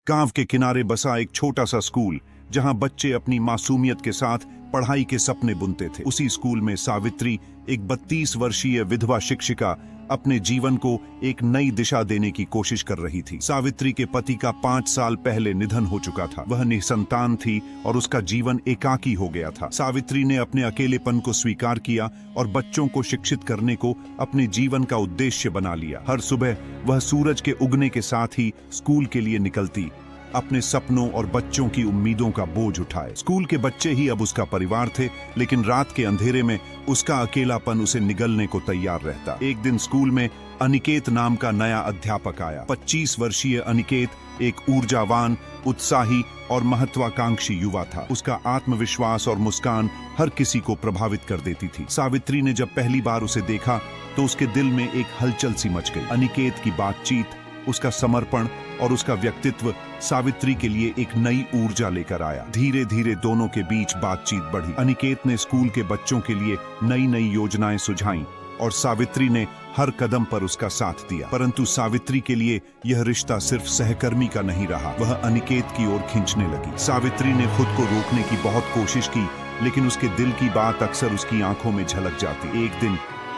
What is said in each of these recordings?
गांव के किनारे बसा एक छोटा सा स्कूल जहां बच्चे अपनी मासूमियत के साथ पढ़ाई के सपने बुनते थे। उसी स्कूल में सावित्री, एक 32 वर्षीय विधवा शिक्षिका, अपने जीवन को एक नई दिशा देने की कोशिश कर रही थी। सावित्री के पति का 5 साल पहले निधन हो चुका था। वह निसंतान थी और उसका जीवन एकाकी हो गया था। सावित्री ने अपने अकेलेपन को स्वीकार किया और बच्चों को शिक्षित करने को अपने जीवन का उद्देश्य बना लिया। हर सुबह वह सूरज के उगने के साथ ही स्कूल के लिए निकलती, अपने सपनों और बच्चों की उम्मीदों का बोझ उठाए। स्कूल के बच्चे ही अब उसका परिवार थे, लेकिन रात के अंधेरे में उसका अकेलापन उसे निगलने को तैयार रहता। एक दिन स्कूल में अनिकेत नाम का नया अध्यापक आया। 25 वर्षीय अनिकेत एक ऊर्जावान, उत्साही और महत्वाकांक्षी युवा था। उसका आत्मविश्वास और मुस्कान हर किसी को प्रभावित कर देती थी। सावित्री ने जब पहली बार उसे देखा तो उसके दिल में एक हलचल सी मच गई। अनिकेत की बातचीत, उसका समर्पण और उसका व्यक्तित्व सावित्री के लिए एक नई ऊर्जा लेकर आया। धीरे धीरे दोनों के बीच बातचीत बढ़ी। अनिकेत ने स्कूल के बच्चों के लिए नई नई योजनाएं सुझाईं और सावित्री ने हर कदम पर उसका साथ दिया। परंतु सावित्री के लिए यह रिश्ता सिर्फ सहकर्मी का नहीं रहा, वह अनिकेत की ओर खींचने लगी। सावित्री ने खुद को रोकने की बहुत कोशिश की, लेकिन उसके दिल की बात अक्सर उसकी आंखों में झलक जाती। एक दिन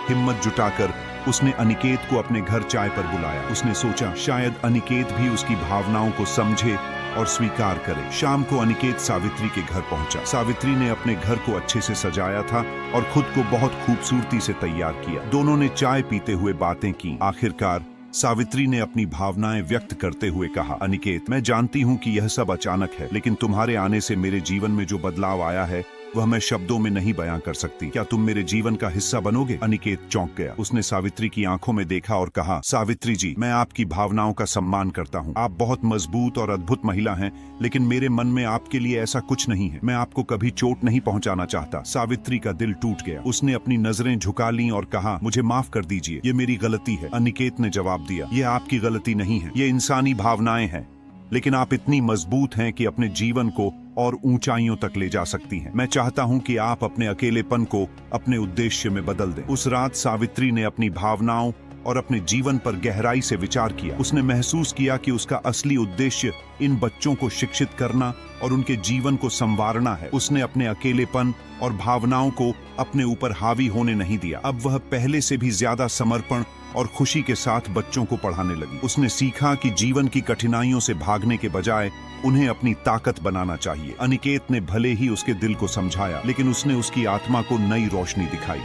हिम्मत जुटाकर उसने अनिकेत को अपने घर चाय पर बुलाया। उसने सोचा शायद अनिकेत भी उसकी भावनाओं को समझे और स्वीकार करे। शाम को अनिकेत सावित्री के घर पहुंचा। सावित्री ने अपने घर को अच्छे से सजाया था और खुद को बहुत खूबसूरती से तैयार किया। दोनों ने चाय पीते हुए बातें की। आखिरकार सावित्री ने अपनी भावनाएं व्यक्त करते हुए कहा, अनिकेत, मैं जानती हूं कि यह सब अचानक है, लेकिन तुम्हारे आने से मेरे जीवन में जो बदलाव आया है वह मैं शब्दों में नहीं बयां कर सकती। क्या तुम मेरे जीवन का हिस्सा बनोगे? अनिकेत चौंक गया। उसने सावित्री की आंखों में देखा और कहा, सावित्री जी, मैं आपकी भावनाओं का सम्मान करता हूँ। आप बहुत मजबूत और अद्भुत महिला हैं, लेकिन मेरे मन में आपके लिए ऐसा कुछ नहीं है। मैं आपको कभी चोट नहीं पहुँचाना चाहता। सावित्री का दिल टूट गया। उसने अपनी नजरें झुका ली और कहा, मुझे माफ कर दीजिए, ये मेरी गलती है। अनिकेत ने जवाब दिया, ये आपकी गलती नहीं है, ये इंसानी भावनाएं हैं, लेकिन आप इतनी मजबूत हैं कि अपने जीवन को और ऊंचाइयों तक ले जा सकती हैं। मैं चाहता हूं कि आप अपने अकेलेपन को अपने उद्देश्य में बदल दें। उस रात सावित्री ने अपनी भावनाओं और अपने जीवन पर गहराई से विचार किया। उसने महसूस किया कि उसका असली उद्देश्य इन बच्चों को शिक्षित करना और उनके जीवन को संवारना है। उसने अपने अकेलेपन और भावनाओं को अपने ऊपर हावी होने नहीं दिया। अब वह पहले से भी ज्यादा समर्पण और खुशी के साथ बच्चों को पढ़ाने लगी। उसने सीखा कि जीवन की कठिनाइयों से भागने के बजाय उन्हें अपनी ताकत बनाना चाहिए। अनिकेत ने भले ही उसके दिल को समझाया, लेकिन उसने उसकी आत्मा को नई रोशनी दिखाई।